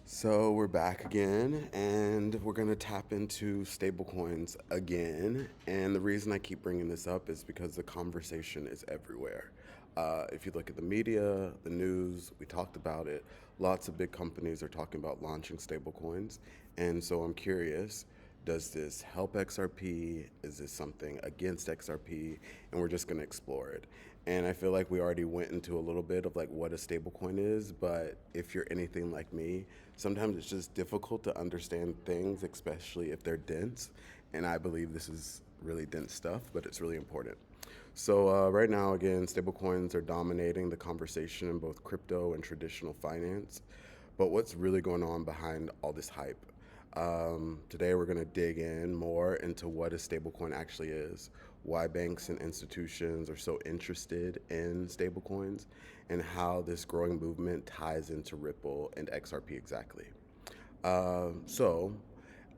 So we're back again, and we're going to tap into stablecoins again. And the reason I keep bringing this up is because the conversation is everywhere. If you look at the media, the news, we talked about it. Lots of big companies are talking about launching stablecoins. And so I'm curious, does this help XRP? Is this something against XRP? And we're just going to explore it. And I feel like we already went into a little bit of like what a stablecoin is, but if you're anything like me, sometimes it's just difficult to understand things, especially if they're dense. And I believe this is really dense stuff, but it's really important. So right now, again, stablecoins are dominating the conversation in both crypto and traditional finance. But what's really going on behind all this hype? Today, we're going to dig in more into what a stablecoin actually is, why banks and institutions are so interested in stablecoins, and how this growing movement ties into Ripple and XRP exactly. So,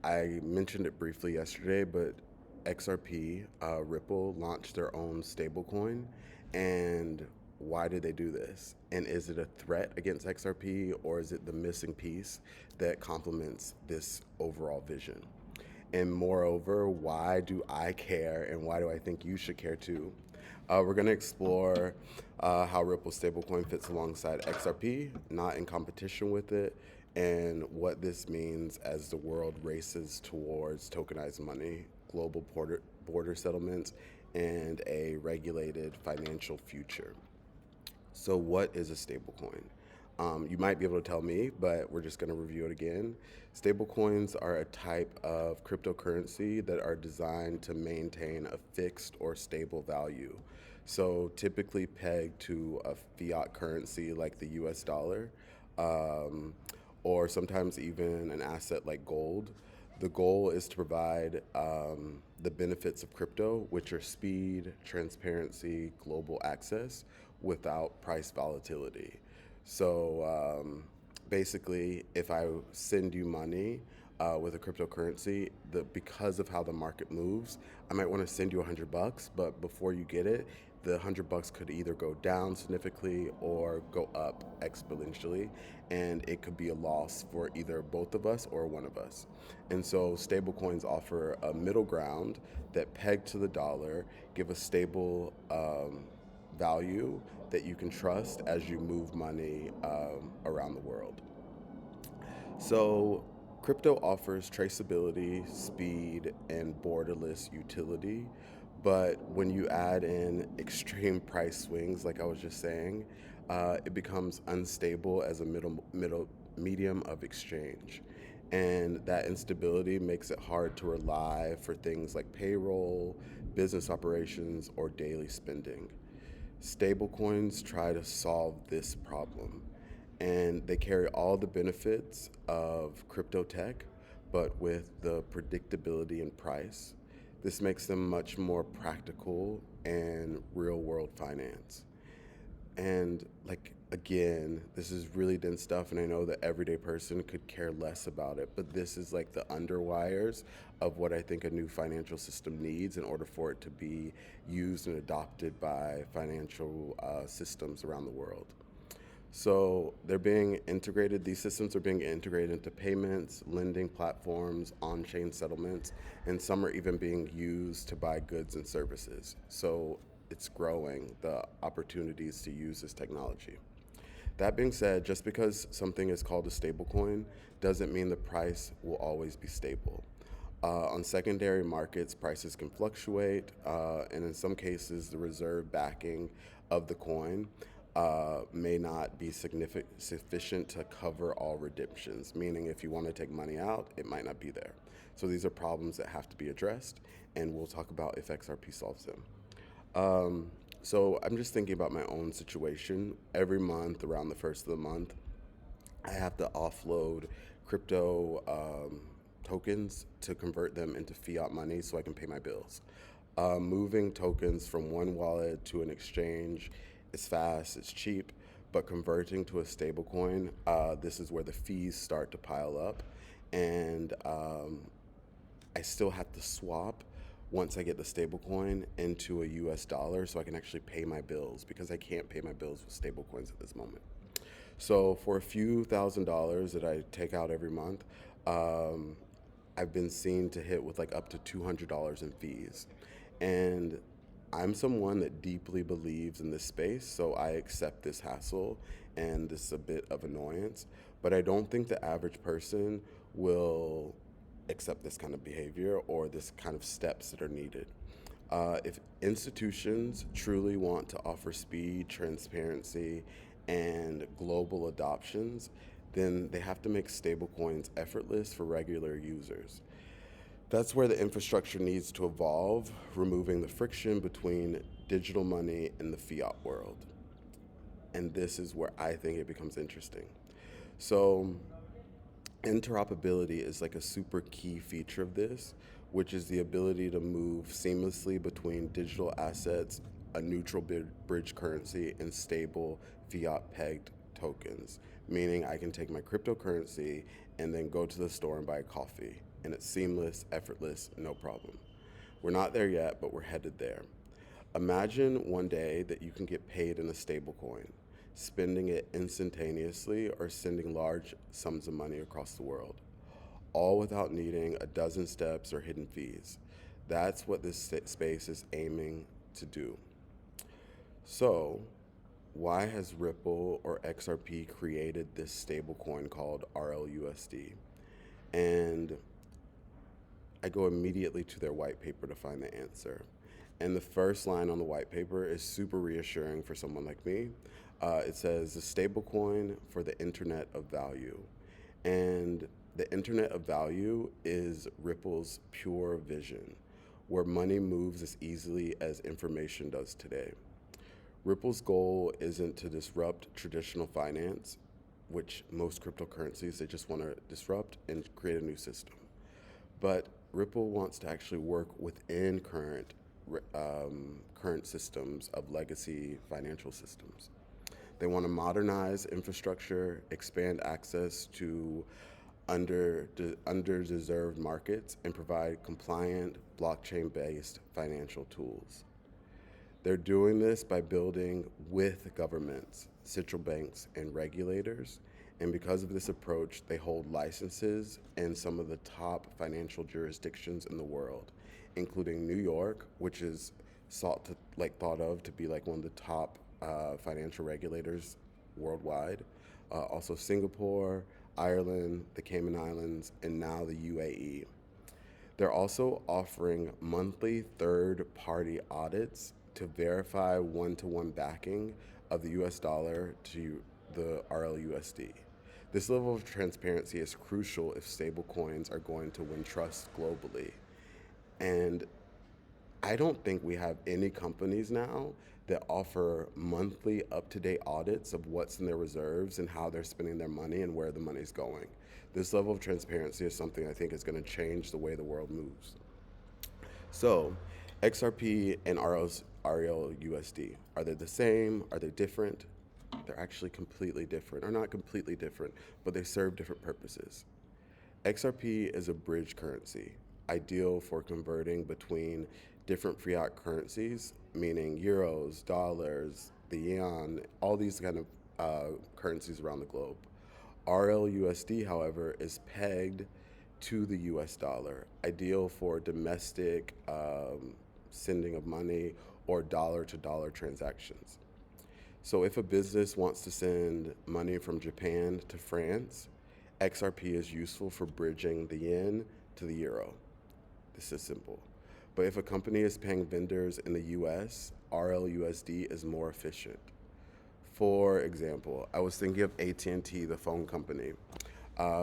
I mentioned it briefly yesterday, but XRP, Ripple, launched their own stablecoin. And why did they do this? And is it a threat against XRP, or is it the missing piece that complements this overall vision? And moreover, why do I care, and why do I think you should care too? We're going to explore how Ripple stablecoin fits alongside XRP, not in competition with it, and what this means as the world races towards tokenized money, global border settlements, and a regulated financial future. So, what is a stablecoin? You might be able to tell me, but we're just going to review it again. Stablecoins are a type of cryptocurrency that are designed to maintain a fixed or stable value. So, typically pegged to a fiat currency like the US dollar, um, or sometimes even an asset like gold. The goal is to provide the benefits of crypto, which are speed, transparency, global access, without price volatility. So basically, if I send you money with a cryptocurrency, because of how the market moves, I might want to send you $100, but before you get it, the $100 could either go down significantly or go up exponentially, and it could be a loss for either both of us or one of us. And so stablecoins offer a middle ground that peg to the dollar, give a stable value that you can trust as you move money around the world. So, crypto offers traceability, speed, and borderless utility. But when you add in extreme price swings, like I was just saying, it becomes unstable as a middle medium of exchange. And that instability makes it hard to rely for things like payroll, business operations, or daily spending. Stablecoins try to solve this problem, and they carry all the benefits of crypto tech, but with the predictability in price. This makes them much more practical and real world finance. And like again, this is really dense stuff, and I know the everyday person could care less about it, but this is like the underwires of what I think a new financial system needs in order for it to be used and adopted by financial systems around the world. So they're being integrated, these systems are being integrated into payments, lending platforms, on chain settlements, and some are even being used to buy goods and services. So it's growing, the opportunities to use this technology. That being said, just because something is called a stablecoin doesn't mean the price will always be stable. On secondary markets, prices can fluctuate, and in some cases, the reserve backing of the coin may not be sufficient to cover all redemptions, meaning if you want to take money out, it might not be there. So these are problems that have to be addressed, and we'll talk about if XRP solves them. So I'm just thinking about my own situation. Every month, around the first of the month, I have to offload crypto tokens to convert them into fiat money so I can pay my bills. Moving tokens from one wallet to an exchange is fast, it's cheap, but converting to a stablecoin, this is where the fees start to pile up. And I still have to swap once I get the stablecoin into a US dollar so I can actually pay my bills because I can't pay my bills with stablecoins at this moment. So for a few $1,000s that I take out every month, um, I've been seen to hit with like up to $200 in fees. And I'm someone that deeply believes in this space, so I accept this hassle and this a bit of annoyance. But I don't think the average person will accept this kind of behavior or this kind of steps that are needed. If institutions truly want to offer speed, transparency, and global adoptions, then they have to make stablecoins effortless for regular users. That's where the infrastructure needs to evolve, removing the friction between digital money and the fiat world. And this is where I think it becomes interesting. So, interoperability is like a super key feature of this, which is the ability to move seamlessly between digital assets, a neutral bridge currency, and stable fiat pegged tokens. Meaning I can take my cryptocurrency and then go to the store and buy coffee. And it's seamless, effortless, no problem. We're not there yet, but we're headed there. Imagine one day that you can get paid in a stablecoin, spending it instantaneously or sending large sums of money across the world, all without needing a dozen steps or hidden fees. That's what this space is aiming to do. So, why has Ripple or XRP created this stablecoin called RLUSD? And I go immediately to their white paper to find the answer. And the first line on the white paper is super reassuring for someone like me. It says the stablecoin for the Internet of Value. And the Internet of Value is Ripple's pure vision, where money moves as easily as information does today. Ripple's goal isn't to disrupt traditional finance, which most cryptocurrencies, they just want to disrupt and create a new system. But Ripple wants to actually work within current systems of legacy financial systems. They want to modernize infrastructure, expand access to underdeserved markets, and provide compliant blockchain-based financial tools. They're doing this by building with governments, central banks, and regulators. And because of this approach, they hold licenses in some of the top financial jurisdictions in the world, including New York, which is thought of to be like one of the top financial regulators worldwide. Also Singapore, Ireland, the Cayman Islands, and now the UAE. They're also offering monthly third-party audits to verify one-to-one backing of the US dollar to the RLUSD. This level of transparency is crucial if stablecoins are going to win trust globally. And I don't think we have any companies now that offer monthly up-to-date audits of what's in their reserves and how they're spending their money and where the money's going. This level of transparency is something I think is going to change the way the world moves. So, XRP and RLUSD, are they the same? Are they different? They're actually completely different, or not completely different, but they serve different purposes. XRP is a bridge currency, ideal for converting between different fiat currencies, meaning euros, dollars, the yuan, all these kind of currencies around the globe. RLUSD, however, is pegged to the US dollar, ideal for domestic sending of money or dollar to dollar transactions. So if a business wants to send money from Japan to France, XRP is useful for bridging the yen to the euro. This is simple. But if a company is paying vendors in the US, RLUSD is more efficient. For example, I was thinking of AT&T, the phone company.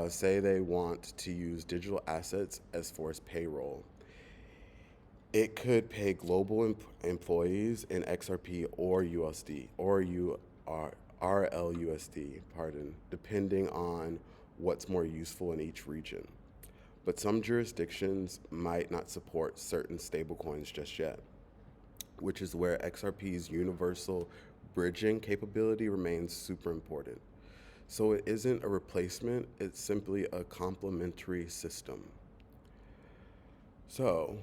Say they want to use digital assets as for its payroll. It could pay global employees in XRP or USD or RLUSD, depending on what's more useful in each region. But some jurisdictions might not support certain stablecoins just yet, which is where XRP's universal bridging capability remains super important. So it isn't a replacement, it's simply a complementary system. So,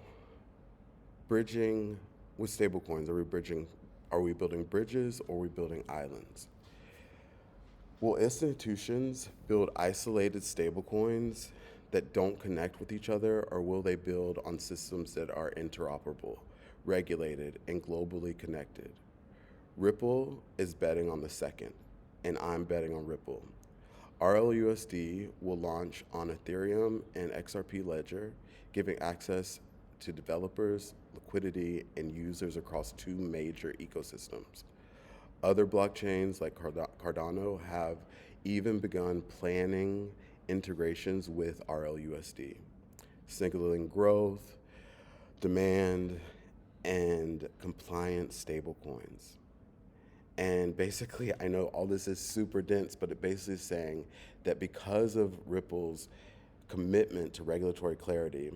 bridging with stablecoins, are we building bridges or are we building islands? Will institutions build isolated stablecoins that don't connect with each other, or will they build on systems that are interoperable, regulated, and globally connected? Ripple is betting on the second, and I'm betting on Ripple. RLUSD will launch on Ethereum and XRP Ledger, giving access to developers, liquidity, and users across two major ecosystems. Other blockchains like Cardano have even begun planning integrations with RLUSD, signaling growth, demand, and compliant stablecoins. And basically, I know all this is super dense, but it basically is saying that because of Ripple's commitment to regulatory clarity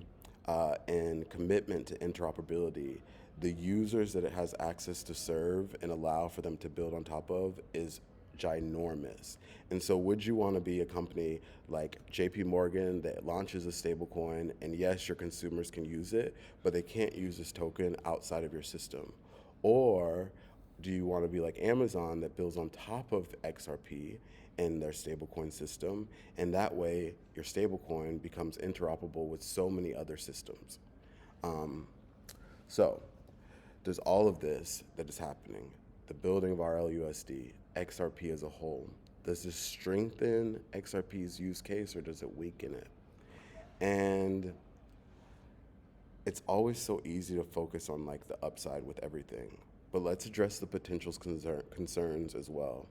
and commitment to interoperability, the users that it has access to serve and allow for them to build on top of is ginormous. And so would you want to be a company like JP Morgan that launches a stablecoin, and yes, your consumers can use it, but they can't use this token outside of your system? Or do you want to be like Amazon that builds on top of XRP in their stablecoin system, and that way your stablecoin becomes interoperable with so many other systems? So there's all of this that is happening. The building of RLUSD, XRP as a whole. Does this strengthen XRP's use case or does it weaken it? And it's always so easy to focus on like the upside with everything, but let's address the potential concerns as well.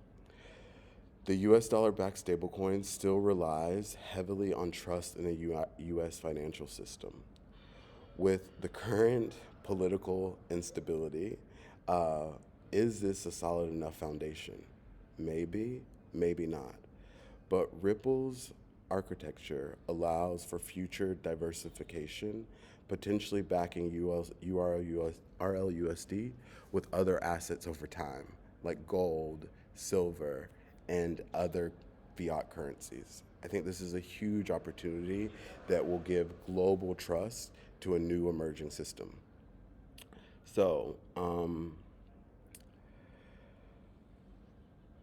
The US dollar-backed stablecoin still relies heavily on trust in the US financial system. With the current political instability, is this a solid enough foundation? Maybe, maybe not. But Ripple's architecture allows for future diversification, potentially backing RLUSD with other assets over time, like gold, silver, and other fiat currencies. I think this is a huge opportunity that will give global trust to a new emerging system. So,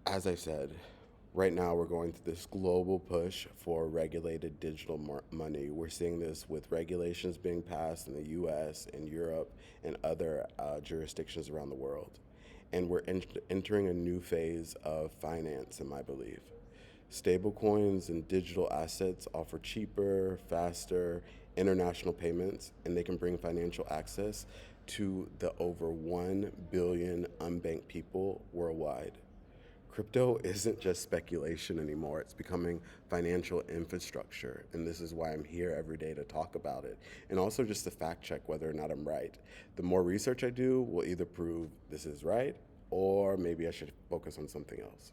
as I said, right now we're going through this global push for regulated digital money. We're seeing this with regulations being passed in the US and Europe and other jurisdictions around the world. And we're entering a new phase of finance, in my belief. Stablecoins and digital assets offer cheaper, faster international payments, and they can bring financial access to the over 1 billion unbanked people worldwide. Crypto isn't just speculation anymore, it's becoming financial infrastructure, and this is why I'm here every day to talk about it, and also just to fact check whether or not I'm right. The more research I do will either prove this is right, or maybe I should focus on something else.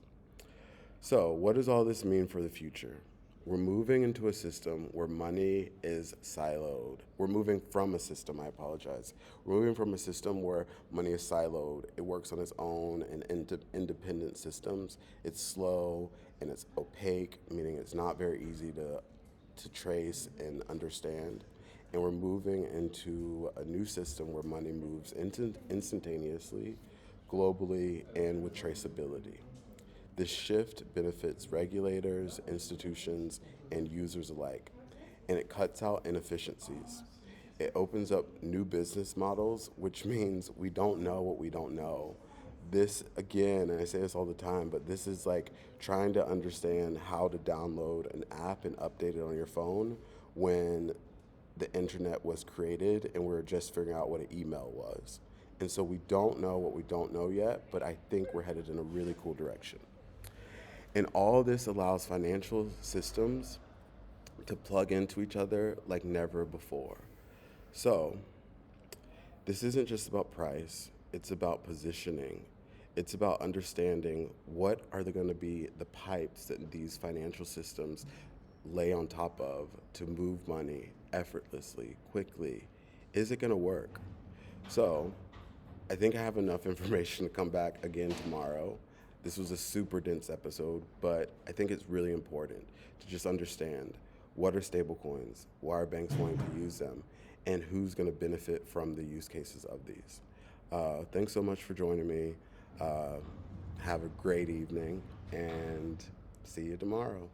So, what does all this mean for the future? We're moving into a system where money is siloed. We're moving from a system, I apologize. We're moving from a system where money is siloed. It works on its own and independent systems. It's slow and it's opaque, meaning it's not very easy to trace and understand. And we're moving into a new system where money moves instantaneously, globally, and with traceability. This shift benefits regulators, institutions, and users alike, and it cuts out inefficiencies. It opens up new business models, which means we don't know what we don't know. This, again, and I say this all the time, but this is like trying to understand how to download an app and update it on your phone when the internet was created and we're just figuring out what an email was. And so we don't know what we don't know yet, but I think we're headed in a really cool direction. And all this allows financial systems to plug into each other like never before. So, this isn't just about price, it's about positioning. It's about understanding what are going to be the pipes that these financial systems lay on top of to move money effortlessly, quickly. Is it going to work? So, I think I have enough information to come back again tomorrow. This was a super dense episode, but I think it's really important to just understand what are stablecoins, why are banks wanting to use them, and who's going to benefit from the use cases of these. Thanks so much for joining me. Have a great evening, and See you tomorrow.